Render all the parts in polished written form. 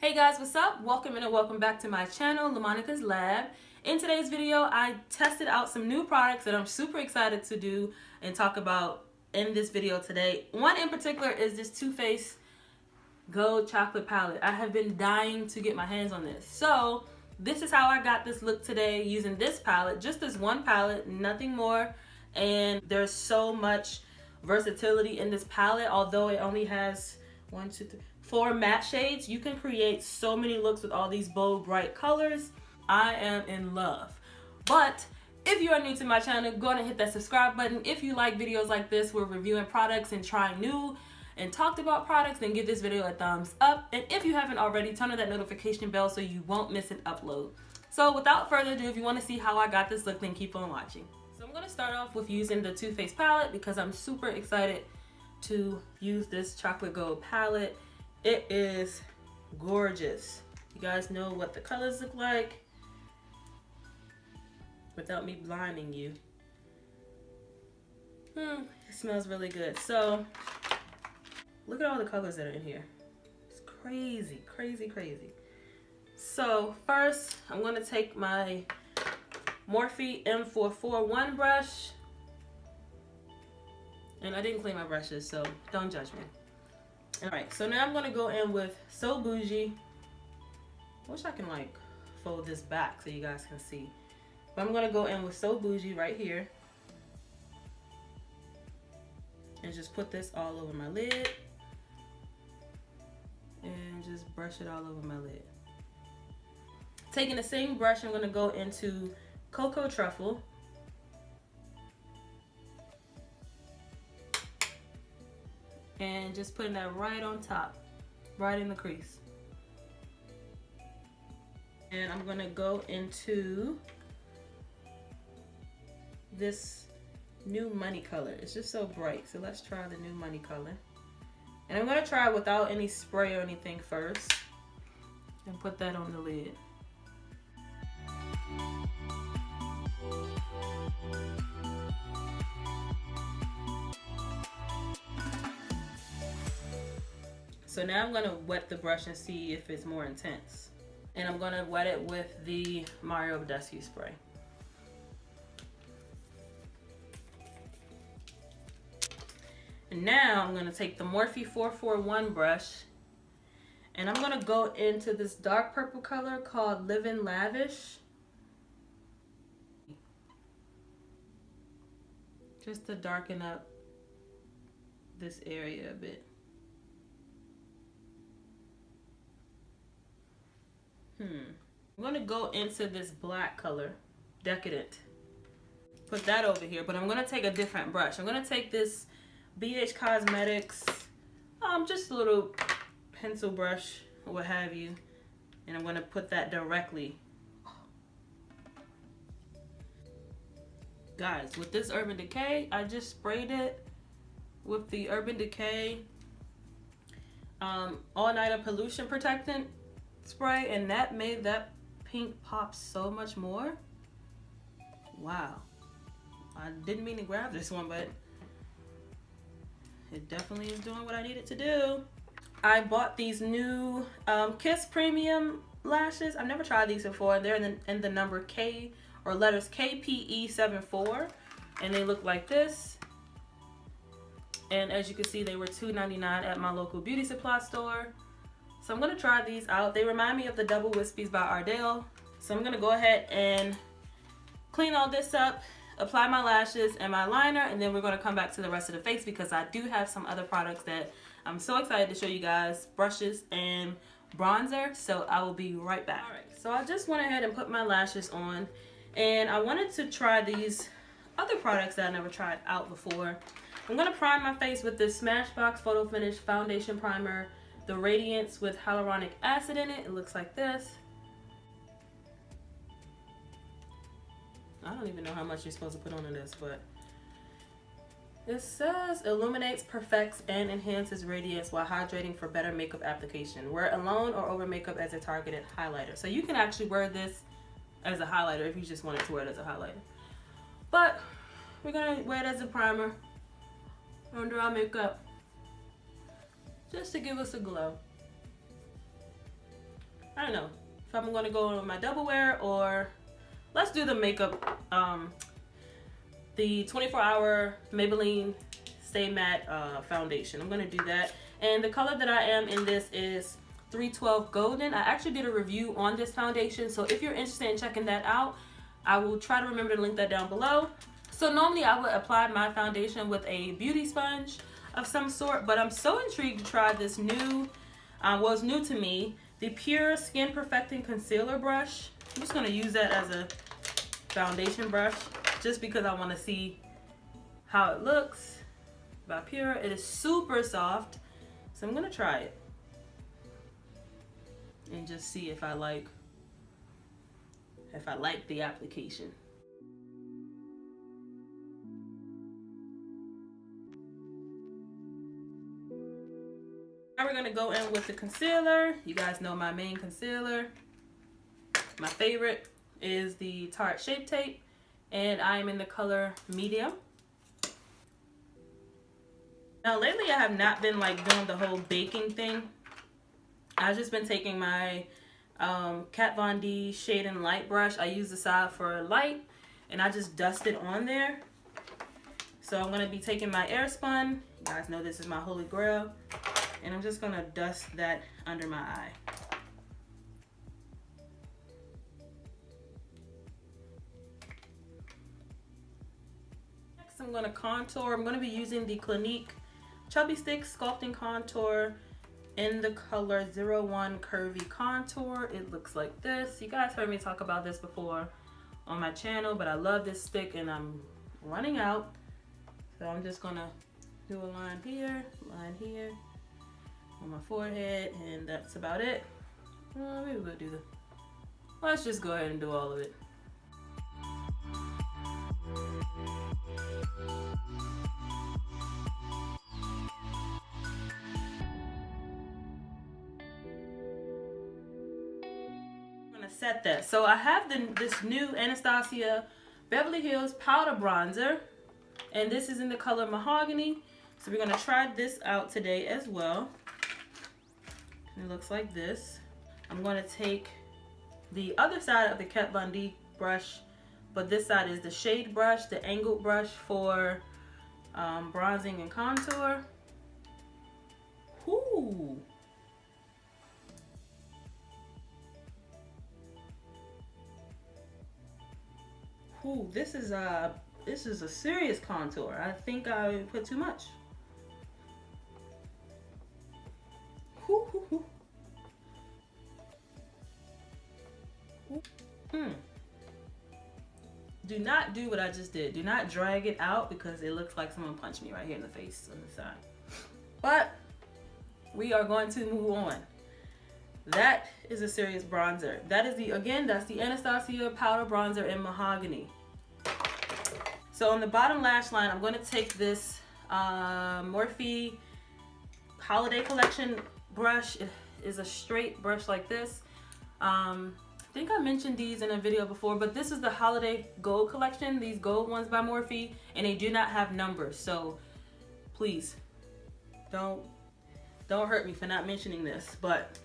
Hey guys, what's up? Welcome and welcome back to my channel, LaMonicas Lab. In today's video, I tested out some new products that I'm super excited to do and talk about in this video today. One in particular is this Too Faced Gold Chocolate Palette. I have been dying to get my hands on this. So, this is how I got this look today using this palette. Just this one palette, nothing more. And there's so much versatility in this palette, although it only has 4 matte shades. You can create so many looks with all these bold, bright colors. I am in love. But if you are new to my channel, go ahead and hit that subscribe button. If you like videos like this, we're reviewing products and trying new and talked about products, then give this video a thumbs up. And if you haven't already, turn on that notification bell so you won't miss an upload. So without further ado, if you want to see how I got this look, then keep on watching. So I'm going to start off with using the Too Faced palette because I'm super excited to use this chocolate gold palette. It is gorgeous. You guys know what the colors look like without me blinding you. It smells really good. So look at all the colors that are in here. It's crazy, crazy, crazy. So first I'm going to take my Morphe M441 brush. And I didn't clean my brushes, so don't judge me. Alright, so now I'm going to go in with So Bougie. I wish I can like fold this back so you guys can see. But I'm going to go in with So Bougie right here. And just put this all over my lid. And just brush it all over my lid. Taking the same brush, I'm going to go into Cocoa Truffle. And just putting that right on top, right in the crease. And I'm gonna go into this new money color. It's just so bright, so let's try the new money color. And I'm gonna try without any spray or anything first, and put that on the lid. So now I'm going to wet the brush and see if it's more intense. And I'm going to wet it with the Mario Badescu spray. And now I'm going to take the Morphe 441 brush. And I'm going to go into this dark purple color called Livin' Lavish. Just to darken up this area a bit. I'm going to go into this black color, Decadent. Put that over here, but I'm going to take a different brush. I'm going to take this BH Cosmetics, just a little pencil brush or what have you, and I'm going to put that directly. Guys, with this Urban Decay, I just sprayed it with the Urban Decay All-Nighter Pollution Protectant spray, and that made that pink pop so much more. Wow. I didn't mean to grab this one, but it definitely is doing what I need it to do. I bought these new Kiss Premium lashes. I've never tried these before. They're in the number K or letters KPE74, and they look like this. And as you can see, they were $2.99 at my local beauty supply store. So I'm going to try these out. They remind me of the Double Wispies by Ardell. So I'm going to go ahead and clean all this up, apply my lashes and my liner, and then we're going to come back to the rest of the face because I do have some other products that I'm so excited to show you guys, brushes and bronzer. So I will be right back. All right, so I just went ahead and put my lashes on, and I wanted to try these other products that I never tried out before. I'm going to prime my face with this Smashbox Photo Finish Foundation Primer. The Radiance with hyaluronic acid in it. It looks like this. I don't even know how much you're supposed to put on this, but it says illuminates, perfects, and enhances radiance while hydrating for better makeup application. Wear it alone or over makeup as a targeted highlighter. So you can actually wear this as a highlighter if you just wanted to wear it as a highlighter. But we're gonna wear it as a primer under our makeup, just to give us a glow. I don't know if I'm gonna go on my double wear, or let's do the makeup, the 24-hour Maybelline Stay Matte foundation. I'm gonna do that. And the color that I am in this is 312 Golden. I actually did a review on this foundation, so if you're interested in checking that out, I will try to remember to link that down below. So normally I would apply my foundation with a beauty sponge of some sort, but I'm so intrigued to try this new, well, it's new to me, the Pure Skin Perfecting Concealer Brush. I'm just gonna use that as a foundation brush just because I wanna see how it looks. By Pure, it is super soft, so I'm gonna try it and just see if I like the application. Now we're gonna go in with the concealer. You guys know my main concealer. My favorite is the Tarte Shape Tape, and I am in the color medium. Now lately I have not been like doing the whole baking thing. I've just been taking my Kat Von D Shade and Light brush. I use the side for light, and I just dust it on there. So I'm gonna be taking my Airspun. You guys know this is my holy grail. And I'm just gonna dust that under my eye. Next I'm gonna contour. I'm gonna be using the Clinique Chubby Stick Sculpting Contour in the color 01 Curvy Contour. It looks like this. You guys heard me talk about this before on my channel, but I love this stick and I'm running out. So I'm just gonna do a line here on my forehead, and that's about it. Maybe we'll do let's just go ahead and do all of it. Set that. So I have this new Anastasia Beverly Hills powder bronzer, and this is in the color Mahogany. So we're going to try this out today as well. It looks like this. I'm going to take the other side of the Kat Von D brush, but this side is the shade brush, the angled brush for bronzing and contour. Ooh. Ooh, this is a serious contour. I think I put too much. Ooh, ooh, ooh. Do not do what I just did. Do not drag it out because it looks like someone punched me right here in the face on the side. But we are going to move on. That is a serious bronzer. That is that's the Anastasia powder bronzer in Mahogany. So on the bottom lash line, I'm going to take this Morphe Holiday Collection brush. It is a straight brush like this. I think I mentioned these in a video before, but this is the Holiday Gold Collection, these gold ones by Morphe, and they do not have numbers. So please don't hurt me for not mentioning this, but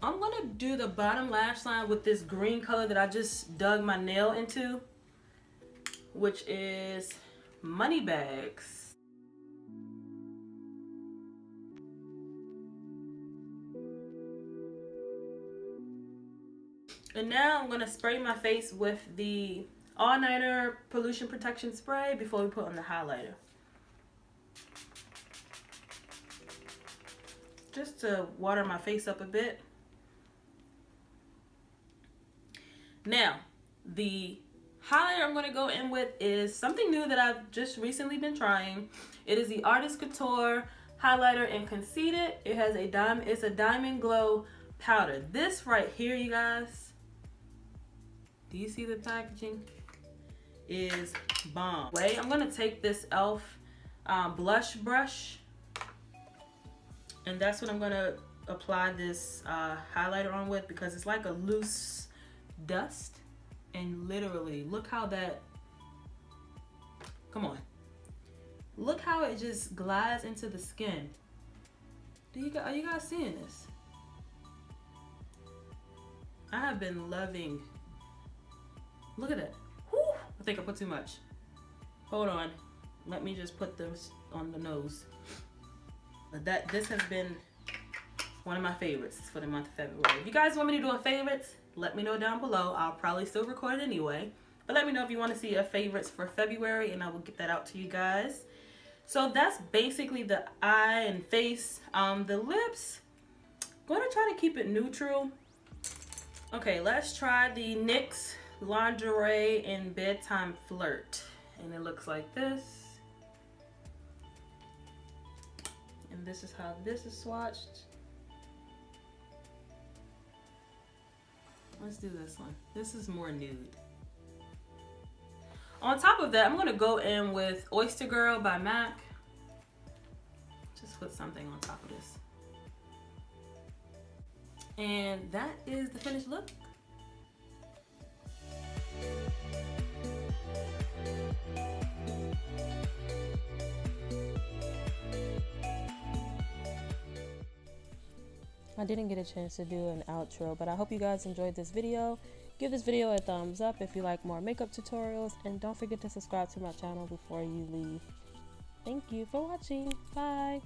I'm gonna do the bottom lash line with this green color that I just dug my nail into, which is Moneybags. And now I'm gonna spray my face with the All Nighter Pollution Protection Spray before we put on the highlighter. Just to water my face up a bit. Now, the highlighter I'm going to go in with is something new that I've just recently been trying. It is the Artist Couture highlighter in Conceited. It has it's a Diamond Glow powder. This right here, you guys, do you see the packaging? Is bomb. Wait, I'm going to take this e.l.f. Blush brush, and that's what I'm going to apply this highlighter on with, because it's like a loose dust. And literally, look how that, come on, look how it just glides into the skin. Are you guys seeing this? I have been loving. Look at that. Whew, I think I put too much. Hold on. Let me just put this on the nose. But this has been one of my favorites for the month of February. If you guys want me to do a favorites, let me know down below. I'll probably still record it anyway. But let me know if you want to see a favorites for February, and I will get that out to you guys. So that's basically the eye and face. The lips, I'm gonna try to keep it neutral. Okay, let's try the NYX Lingerie in Bedtime Flirt. And it looks like this. And this is how this is swatched. Let's do this one. This is more nude. On top of that, I'm gonna go in with Oyster Girl by MAC. Just put something on top of this. And that is the finished look. I didn't get a chance to do an outro, but I hope you guys enjoyed this video. Give this video a thumbs up if you like more makeup tutorials, and don't forget to subscribe to my channel before you leave. Thank you for watching. Bye.